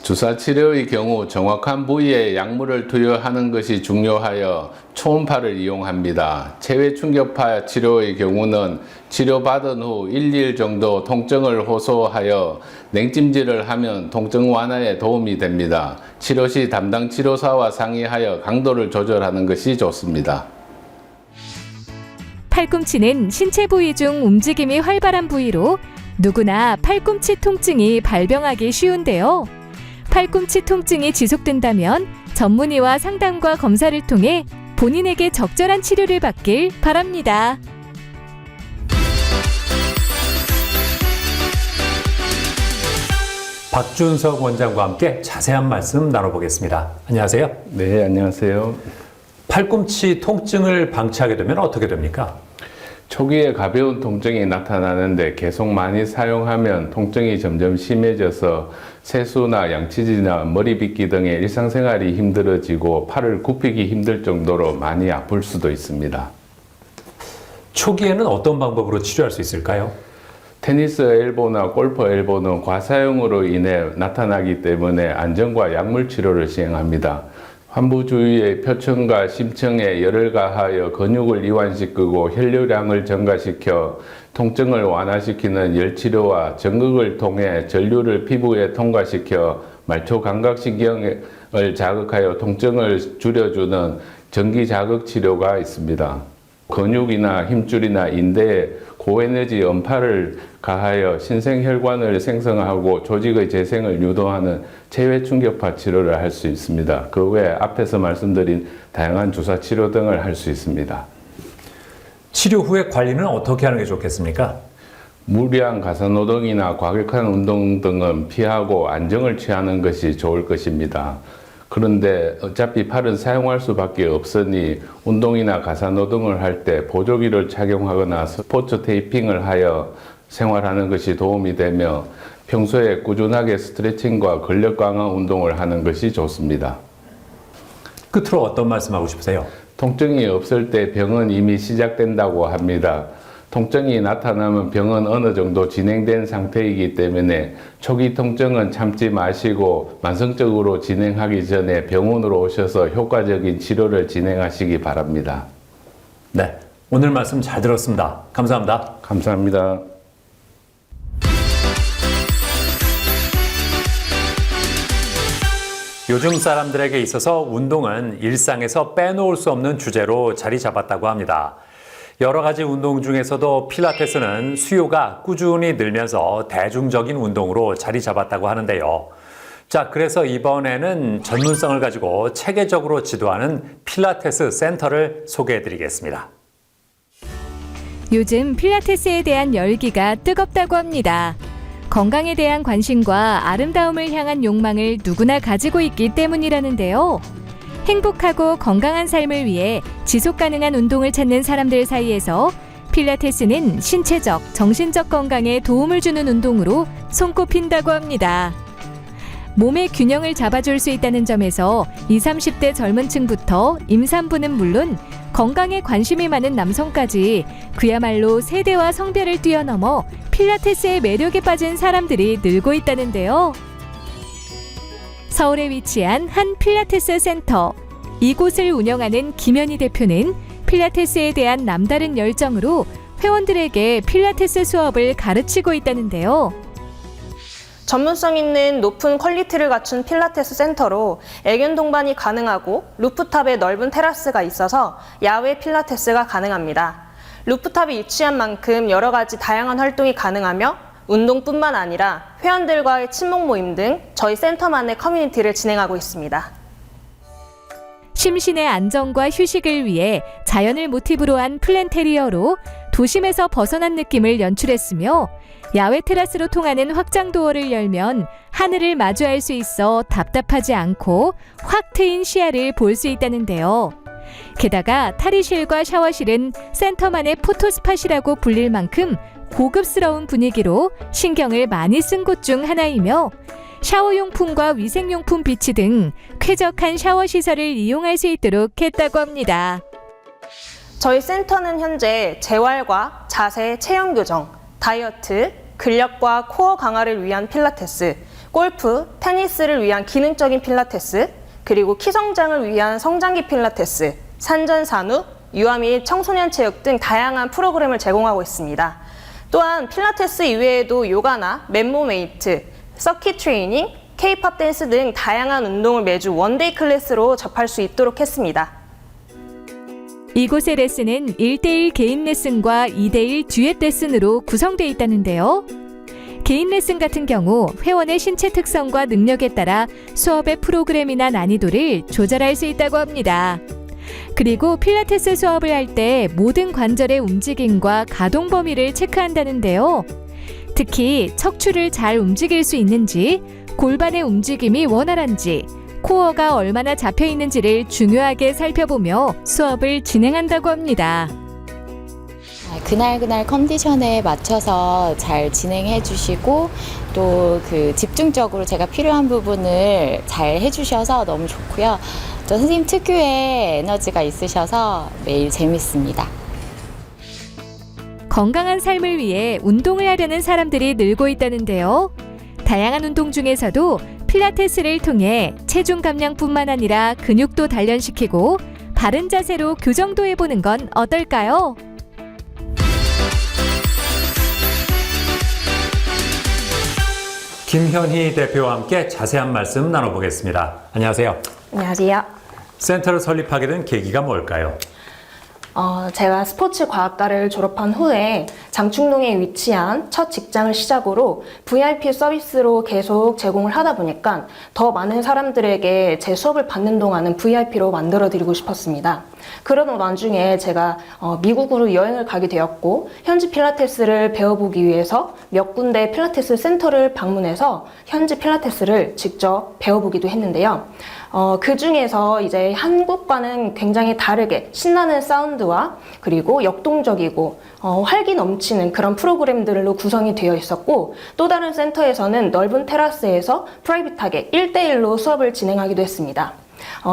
주사 치료의 경우 정확한 부위에 약물을 투여하는 것이 중요하여 초음파를 이용합니다. 체외 충격파 치료의 경우는 치료받은 후 1일 정도 통증을 호소하여 냉찜질을 하면 통증 완화에 도움이 됩니다. 치료 시 담당 치료사와 상의하여 강도를 조절하는 것이 좋습니다. 팔꿈치는 신체 부위 중 움직임이 활발한 부위로 누구나 팔꿈치 통증이 발병하기 쉬운데요. 팔꿈치 통증이 지속된다면 전문의와 상담과 검사를 통해 본인에게 적절한 치료를 받길 바랍니다. 박준석 원장과 함께 자세한 말씀 나눠보겠습니다. 안녕하세요. 네, 안녕하세요. 팔꿈치 통증을 방치하게 되면 어떻게 됩니까? 초기에 가벼운 통증이 나타나는데 계속 많이 사용하면 통증이 점점 심해져서 세수나 양치질이나 머리 빗기 등의 일상생활이 힘들어지고 팔을 굽히기 힘들 정도로 많이 아플 수도 있습니다. 초기에는 어떤 방법으로 치료할 수 있을까요? 테니스 엘보나 골프 엘보는 과사용으로 인해 나타나기 때문에 안정과 약물 치료를 시행합니다. 환부 주위의 표층과 심층에 열을 가하여 근육을 이완시키고 혈류량을 증가시켜 통증을 완화시키는 열치료와 전극을 통해 전류를 피부에 통과시켜 말초 감각신경을 자극하여 통증을 줄여주는 전기 자극 치료가 있습니다. 근육이나 힘줄이나 인대에 고에너지 음파를 가하여 신생혈관을 생성하고 조직의 재생을 유도하는 체외 충격파 치료를 할 수 있습니다. 그 외에 앞에서 말씀드린 다양한 주사 치료 등을 할 수 있습니다. 치료 후에 관리는 어떻게 하는 게 좋겠습니까? 무리한 가사노동이나 과격한 운동 등은 피하고 안정을 취하는 것이 좋을 것입니다. 그런데 어차피 팔은 사용할 수밖에 없으니 운동이나 가사노동을 할 때 보조기를 착용하거나 스포츠 테이핑을 하여 생활하는 것이 도움이 되며 평소에 꾸준하게 스트레칭과 근력 강화 운동을 하는 것이 좋습니다. 끝으로 어떤 말씀하고 싶으세요? 통증이 없을 때 병은 이미 시작된다고 합니다. 통증이 나타나면 병은 어느 정도 진행된 상태이기 때문에 초기 통증은 참지 마시고 만성적으로 진행하기 전에 병원으로 오셔서 효과적인 치료를 진행하시기 바랍니다. 네, 오늘 말씀 잘 들었습니다. 감사합니다. 감사합니다. 요즘 사람들에게 있어서 운동은 일상에서 빼놓을 수 없는 주제로 자리 잡았다고 합니다. 여러 가지 운동 중에서도 필라테스는 수요가 꾸준히 늘면서 대중적인 운동으로 자리 잡았다고 하는데요. 자, 그래서 이번에는 전문성을 가지고 체계적으로 지도하는 필라테스 센터를 소개해 드리겠습니다. 요즘 필라테스에 대한 열기가 뜨겁다고 합니다. 건강에 대한 관심과 아름다움을 향한 욕망을 누구나 가지고 있기 때문이라는데요. 행복하고 건강한 삶을 위해 지속 가능한 운동을 찾는 사람들 사이에서 필라테스는 신체적, 정신적 건강에 도움을 주는 운동으로 손꼽힌다고 합니다. 몸의 균형을 잡아줄 수 있다는 점에서 20, 30대 젊은 층부터 임산부는 물론 건강에 관심이 많은 남성까지 그야말로 세대와 성별을 뛰어넘어 필라테스의 매력에 빠진 사람들이 늘고 있다는데요. 서울에 위치한 한 필라테스 센터. 이곳을 운영하는 김현희 대표는 필라테스에 대한 남다른 열정으로 회원들에게 필라테스 수업을 가르치고 있다는데요. 전문성 있는 높은 퀄리티를 갖춘 필라테스 센터로 애견 동반이 가능하고 루프탑에 넓은 테라스가 있어서 야외 필라테스가 가능합니다. 루프탑이 위치한 만큼 여러 가지 다양한 활동이 가능하며 운동뿐만 아니라 회원들과의 친목 모임 등 저희 센터만의 커뮤니티를 진행하고 있습니다. 심신의 안정과 휴식을 위해 자연을 모티브로 한 플랜테리어로 도심에서 벗어난 느낌을 연출했으며 야외 테라스로 통하는 확장 도어를 열면 하늘을 마주할 수 있어 답답하지 않고 확 트인 시야를 볼 수 있다는데요. 게다가 탈의실과 샤워실은 센터만의 포토스팟이라고 불릴 만큼 고급스러운 분위기로 신경을 많이 쓴 곳 중 하나이며 샤워용품과 위생용품 비치 등 쾌적한 샤워시설을 이용할 수 있도록 했다고 합니다. 저희 센터는 현재 재활과 자세, 체형 교정, 다이어트, 근력과 코어 강화를 위한 필라테스, 골프, 테니스를 위한 기능적인 필라테스, 그리고 키 성장을 위한 성장기 필라테스, 산전산후, 유아 및 청소년 체육 등 다양한 프로그램을 제공하고 있습니다. 또한 필라테스 이외에도 요가나 맨몸 웨이트, 서킷 트레이닝, K-팝 댄스 등 다양한 운동을 매주 원데이 클래스로 접할 수 있도록 했습니다. 이곳의 레슨은 1대1 개인 레슨과 2대1 듀엣 레슨으로 구성되어 있다는데요. 개인 레슨 같은 경우 회원의 신체 특성과 능력에 따라 수업의 프로그램이나 난이도를 조절할 수 있다고 합니다. 그리고 필라테스 수업을 할 때 모든 관절의 움직임과 가동 범위를 체크한다는데요. 특히 척추를 잘 움직일 수 있는지, 골반의 움직임이 원활한지, 코어가 얼마나 잡혀 있는지를 중요하게 살펴보며 수업을 진행한다고 합니다. 그날 컨디션에 맞춰서 잘 진행해 주시고 또 그 집중적으로 제가 필요한 부분을 잘 해주셔서 너무 좋고요. 또 선생님 특유의 에너지가 있으셔서 매일 재밌습니다. 건강한 삶을 위해 운동을 하려는 사람들이 늘고 있다는데요. 다양한 운동 중에서도 필라테스를 통해 체중 감량뿐만 아니라 근육도 단련시키고 바른 자세로 교정도 해보는 건 어떨까요? 김현희 대표와 함께 자세한 말씀 나눠보겠습니다. 안녕하세요. 안녕하세요. 센터를 설립하게 된 계기가 뭘까요? 제가 스포츠 과학과를 졸업한 후에 장충동에 위치한 첫 직장을 시작으로 VIP 서비스로 계속 제공을 하다 보니까 더 많은 사람들에게 제 수업을 받는 동안은 VIP로 만들어드리고 싶었습니다. 그러던 와중에 제가 미국으로 여행을 가게 되었고 현지 필라테스를 배워보기 위해서 몇 군데 필라테스 센터를 방문해서 현지 필라테스를 직접 배워보기도 했는데요. 그 중에서 이제 한국과는 굉장히 다르게 신나는 사운드와 그리고 역동적이고 활기 넘치는 그런 프로그램들로 구성이 되어 있었고 또 다른 센터에서는 넓은 테라스에서 프라이빗하게 1대1로 수업을 진행하기도 했습니다.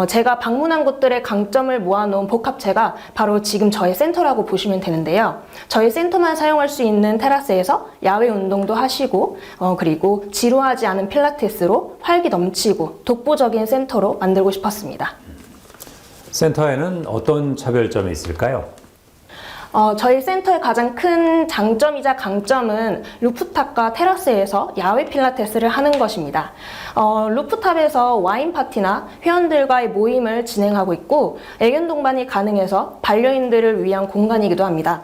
제가 방문한 곳들의 강점을 모아놓은 복합체가 바로 지금 저의 센터라고 보시면 되는데요. 저희 센터만 사용할 수 있는 테라스에서 야외 운동도 하시고 그리고 지루하지 않은 필라테스로 활기 넘치고 독보적인 센터로 만들고 싶었습니다. 센터에는 어떤 차별점이 있을까요? 저희 센터의 가장 큰 장점이자 강점은 루프탑과 테라스에서 야외 필라테스를 하는 것입니다. 루프탑에서 와인 파티나 회원들과의 모임을 진행하고 있고 애견 동반이 가능해서 반려인들을 위한 공간이기도 합니다.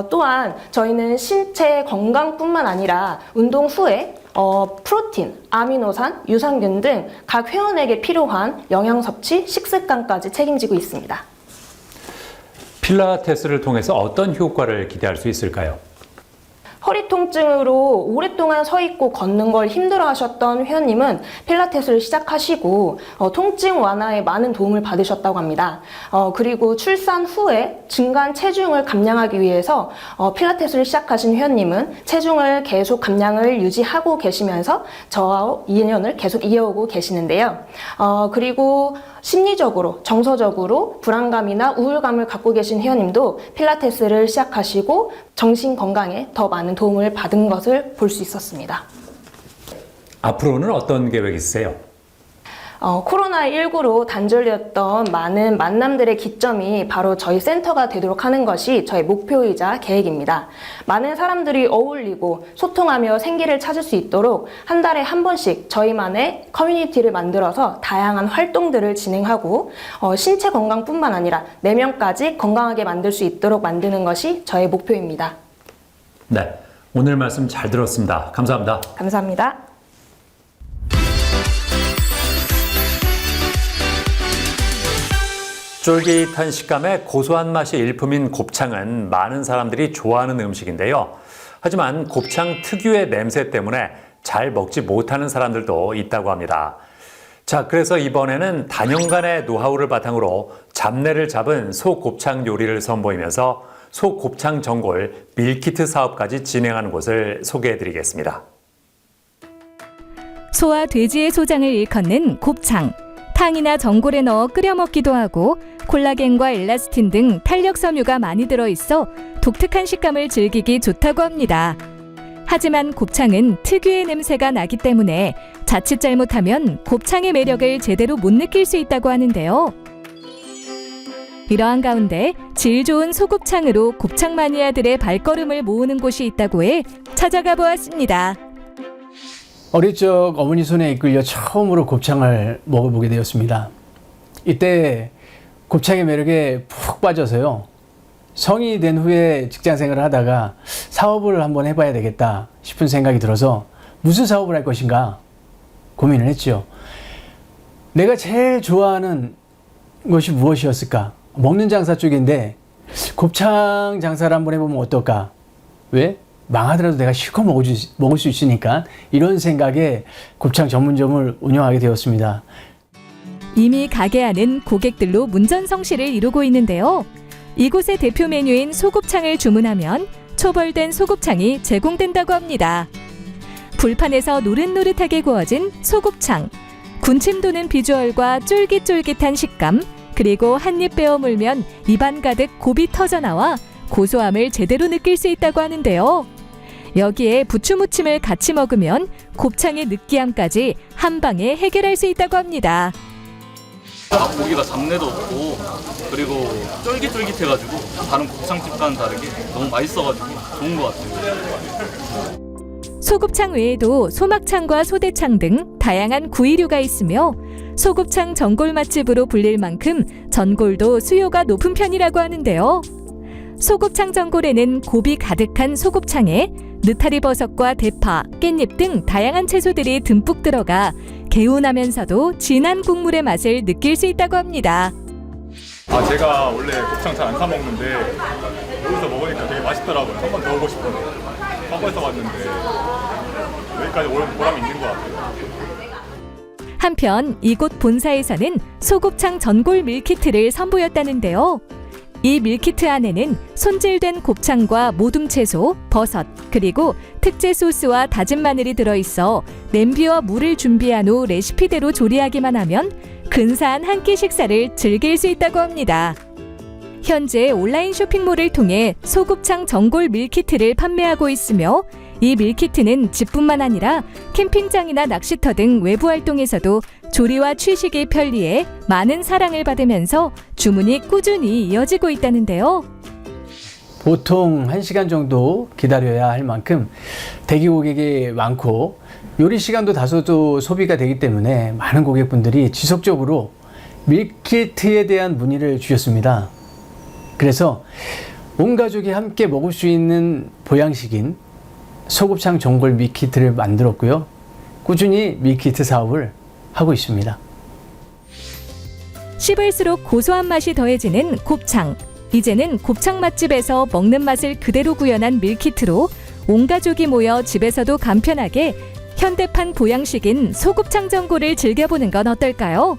또한 저희는 신체 건강뿐만 아니라 운동 후에 프로틴, 아미노산, 유산균 등 각 회원에게 필요한 영양 섭취, 식습관까지 책임지고 있습니다. 필라테스를 통해서 어떤 효과를 기대할 수 있을까요? 허리 통증으로 오랫동안 서 있고 걷는 걸 힘들어 하셨던 회원님은 필라테스를 시작하시고 통증 완화에 많은 도움을 받으셨다고 합니다. 그리고 출산 후에 증가한 체중을 감량하기 위해서 필라테스를 시작하신 회원님은 체중을 계속 감량을 유지하고 계시면서 저와 인연을 계속 이어오고 계시는데요. 그리고 심리적으로, 정서적으로 불안감이나 우울감을 갖고 계신 회원님도 필라테스를 시작하시고 정신 건강에 더 많은 도움을 받은 것을 볼 수 있었습니다. 앞으로는 어떤 계획이 있으세요? 코로나19로 단절되었던 많은 만남들의 기점이 바로 저희 센터가 되도록 하는 것이 저희 목표이자 계획입니다. 많은 사람들이 어울리고 소통하며 생기를 찾을 수 있도록 한 달에 한 번씩 저희만의 커뮤니티를 만들어서 다양한 활동들을 진행하고 신체 건강뿐만 아니라 내면까지 건강하게 만들 수 있도록 만드는 것이 저의 목표입니다. 네, 오늘 말씀 잘 들었습니다. 감사합니다. 감사합니다. 쫄깃한 식감에 고소한 맛이 일품인 곱창은 많은 사람들이 좋아하는 음식인데요. 하지만 곱창 특유의 냄새 때문에 잘 먹지 못하는 사람들도 있다고 합니다. 자, 그래서 이번에는 단연간의 노하우를 바탕으로 잡내를 잡은 소곱창 요리를 선보이면서 소곱창 전골 밀키트 사업까지 진행하는 곳을 소개해드리겠습니다. 소와 돼지의 소장을 일컫는 곱창. 탕이나 전골에 넣어 끓여 먹기도 하고 콜라겐과 엘라스틴 등 탄력 섬유가 많이 들어있어 독특한 식감을 즐기기 좋다고 합니다. 하지만 곱창은 특유의 냄새가 나기 때문에 자칫 잘못하면 곱창의 매력을 제대로 못 느낄 수 있다고 하는데요. 이러한 가운데 질 좋은 소곱창으로 곱창 마니아들의 발걸음을 모으는 곳이 있다고 해 찾아가 보았습니다. 어릴 적 어머니 손에 이끌려 처음으로 곱창을 먹어보게 되었습니다. 이때 곱창의 매력에 푹 빠져서요. 성인이 된 후에 직장 생활을 하다가 사업을 한번 해봐야 되겠다 싶은 생각이 들어서 무슨 사업을 할 것인가 고민을 했죠. 내가 제일 좋아하는 것이 무엇이었을까? 먹는 장사 쪽인데 곱창 장사를 한번 해보면 어떨까? 왜? 망하더라도 내가 실컷 먹을 수 있으니까 이런 생각에 곱창 전문점을 운영하게 되었습니다. 이미 가게 안은 고객들로 문전성시를 이루고 있는데요. 이곳의 대표 메뉴인 소곱창을 주문하면 초벌된 소곱창이 제공된다고 합니다. 불판에서 노릇노릇하게 구워진 소곱창, 군침 도는 비주얼과 쫄깃쫄깃한 식감, 그리고 한입 베어 물면 입안 가득 곱이 터져나와 고소함을 제대로 느낄 수 있다고 하는데요. 여기에 부추 무침을 같이 먹으면 곱창의 느끼함까지 한 방에 해결할 수 있다고 합니다. 고기가 잡내도 없고 그리고 쫄깃쫄깃해가지고 다른 곱창집과는 다르게 너무 맛있어가지고 좋은 것 같아요. 소곱창 외에도 소막창과 소대창 등 다양한 구이류가 있으며 소곱창 전골 맛집으로 불릴 만큼 전골도 수요가 높은 편이라고 하는데요. 소곱창 전골에는 곱이 가득한 소곱창에 느타리 버섯과 대파, 깻잎 등 다양한 채소들이 듬뿍 들어가 개운하면서도 진한 국물의 맛을 느낄 수 있다고 합니다. 제가 원래 곱창 잘 안 사 먹는데 여기서 먹으니까 되게 맛있더라고요. 한 번 더 오고 싶어요. 서울에서 왔는데 여기까지 올 보람이 있는 것 같아요. 한편 이곳 본사에서는 소곱창 전골 밀키트를 선보였다는데요. 이 밀키트 안에는 손질된 곱창과 모둠 채소, 버섯, 그리고 특제 소스와 다진 마늘이 들어있어 냄비와 물을 준비한 후 레시피대로 조리하기만 하면 근사한 한 끼 식사를 즐길 수 있다고 합니다. 현재 온라인 쇼핑몰을 통해 소곱창 전골 밀키트를 판매하고 있으며 이 밀키트는 집뿐만 아니라 캠핑장이나 낚시터 등 외부 활동에서도 조리와 취식이 편리해 많은 사랑을 받으면서 주문이 꾸준히 이어지고 있다는데요. 보통 1시간 정도 기다려야 할 만큼 대기 고객이 많고 요리 시간도 다소도 소비가 되기 때문에 많은 고객분들이 지속적으로 밀키트에 대한 문의를 주셨습니다. 그래서 온 가족이 함께 먹을 수 있는 보양식인 소곱창 전골 밀키트를 만들었고요. 꾸준히 밀키트 사업을 하고 있습니다. 씹을수록 고소한 맛이 더해지는 곱창. 이제는 곱창 맛집에서 먹는 맛을 그대로 구현한 밀키트로 온 가족이 모여 집에서도 간편하게 현대판 보양식인 소곱창 전골을 즐겨보는 건 어떨까요?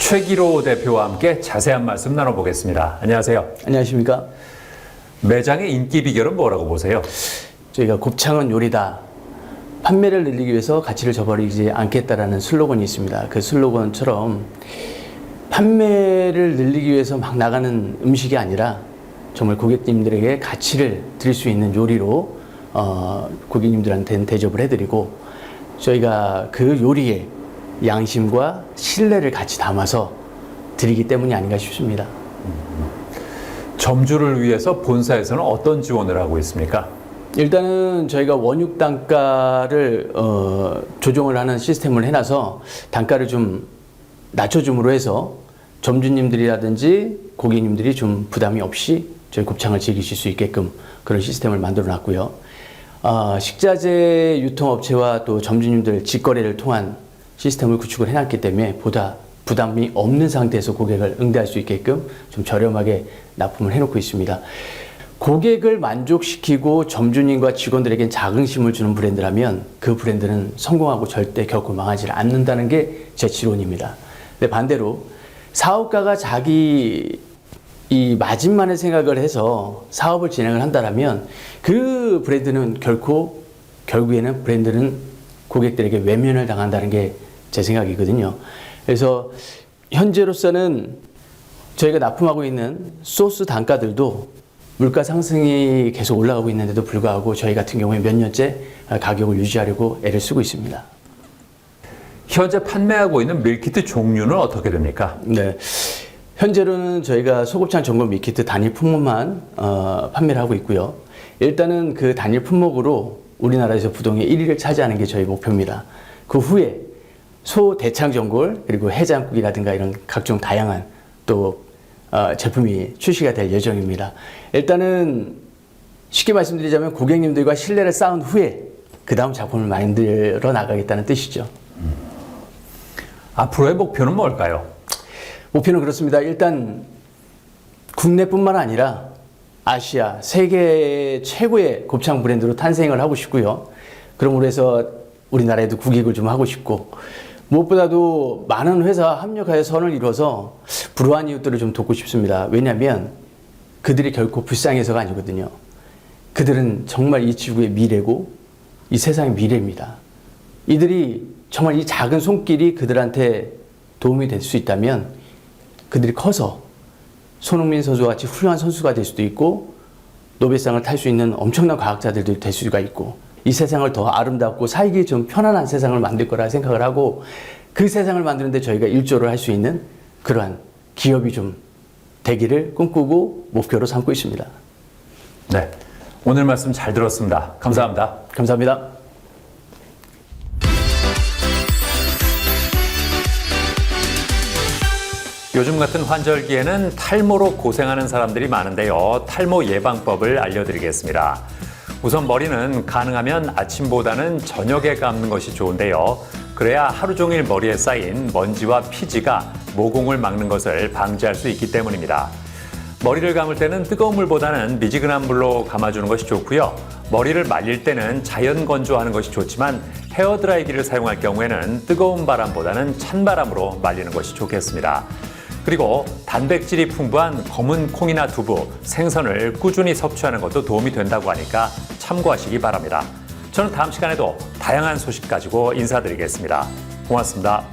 최기로 대표와 함께 자세한 말씀 나눠보겠습니다. 안녕하세요. 안녕하십니까? 매장의 인기 비결은 뭐라고 보세요? 저희가 곱창은 요리다. 판매를 늘리기 위해서 가치를 저버리지 않겠다라는 슬로건이 있습니다. 그 슬로건처럼 판매를 늘리기 위해서 막 나가는 음식이 아니라 정말 고객님들에게 가치를 드릴 수 있는 요리로 고객님들한테는 대접을 해드리고 저희가 그 요리에 양심과 신뢰를 같이 담아서 드리기 때문이 아닌가 싶습니다. 점주를 위해서 본사에서는 어떤 지원을 하고 있습니까? 일단은 저희가 원육 단가를 조정을 하는 시스템을 해놔서 단가를 좀 낮춰줌으로 해서 점주님들이라든지 고객님들이 좀 부담이 없이 저희 곱창을 즐기실 수 있게끔 그런 시스템을 만들어 놨고요. 식자재 유통업체와 또 점주님들 직거래를 통한 시스템을 구축을 해놨기 때문에 보다 부담이 없는 상태에서 고객을 응대할 수 있게끔 좀 저렴하게 납품을 해놓고 있습니다. 고객을 만족시키고 점주님과 직원들에겐 자긍심을 주는 브랜드라면 그 브랜드는 성공하고 절대 결코 망하지 않는다는 게 제 지론입니다. 근데 반대로 사업가가 자기 이 마진만을 생각을 해서 사업을 진행을 한다면 그 브랜드는 결국에는 브랜드는 고객들에게 외면을 당한다는 게 제 생각이거든요. 그래서 현재로서는 저희가 납품하고 있는 소스 단가들도 물가 상승이 계속 올라가고 있는데도 불구하고 저희 같은 경우에 몇 년째 가격을 유지하려고 애를 쓰고 있습니다. 현재 판매하고 있는 밀키트 종류는 어떻게 됩니까? 네. 현재로는 저희가 소곱창 전골 밀키트 단일 품목만 판매를 하고 있고요. 일단은 그 단일 품목으로 우리나라에서 부동의 1위를 차지하는 게 저희 목표입니다. 그 후에 소 대창 전골 그리고 해장국이라든가 이런 각종 다양한 또 제품이 출시가 될 예정입니다. 일단은 쉽게 말씀드리자면 고객님들과 신뢰를 쌓은 후에 그 다음 작품을 만들어 나가겠다는 뜻이죠. 앞으로의 목표는 뭘까요? 목표는 그렇습니다. 일단 국내뿐만 아니라 아시아, 세계 최고의 곱창 브랜드로 탄생을 하고 싶고요. 그러므로 해서 우리나라에도 국익을 좀 하고 싶고 무엇보다도 많은 회사와 합력하여 선을 이뤄서 불우한 이웃들을 좀 돕고 싶습니다. 왜냐하면 그들이 결코 불쌍해서가 아니거든요. 그들은 정말 이 지구의 미래고 이 세상의 미래입니다. 이들이 정말 이 작은 손길이 그들한테 도움이 될 수 있다면 그들이 커서 손흥민 선수와 같이 훌륭한 선수가 될 수도 있고 노벨상을 탈 수 있는 엄청난 과학자들도 될 수가 있고 이 세상을 더 아름답고 살기 좀 편안한 세상을 만들 거라 생각을 하고 그 세상을 만드는데 저희가 일조를 할 수 있는 그러한 기업이 좀 되기를 꿈꾸고 목표로 삼고 있습니다. 네, 오늘 말씀 잘 들었습니다. 감사합니다. 감사합니다. 요즘 같은 환절기에는 탈모로 고생하는 사람들이 많은데요. 탈모 예방법을 알려드리겠습니다. 우선 머리는 가능하면 아침보다는 저녁에 감는 것이 좋은데요. 그래야 하루 종일 머리에 쌓인 먼지와 피지가 모공을 막는 것을 방지할 수 있기 때문입니다. 머리를 감을 때는 뜨거운 물보다는 미지근한 물로 감아주는 것이 좋고요. 머리를 말릴 때는 자연 건조하는 것이 좋지만 헤어드라이기를 사용할 경우에는 뜨거운 바람보다는 찬 바람으로 말리는 것이 좋겠습니다. 그리고 단백질이 풍부한 검은 콩이나 두부, 생선을 꾸준히 섭취하는 것도 도움이 된다고 하니까 참고하시기 바랍니다. 저는 다음 시간에도 다양한 소식 가지고 인사드리겠습니다. 고맙습니다.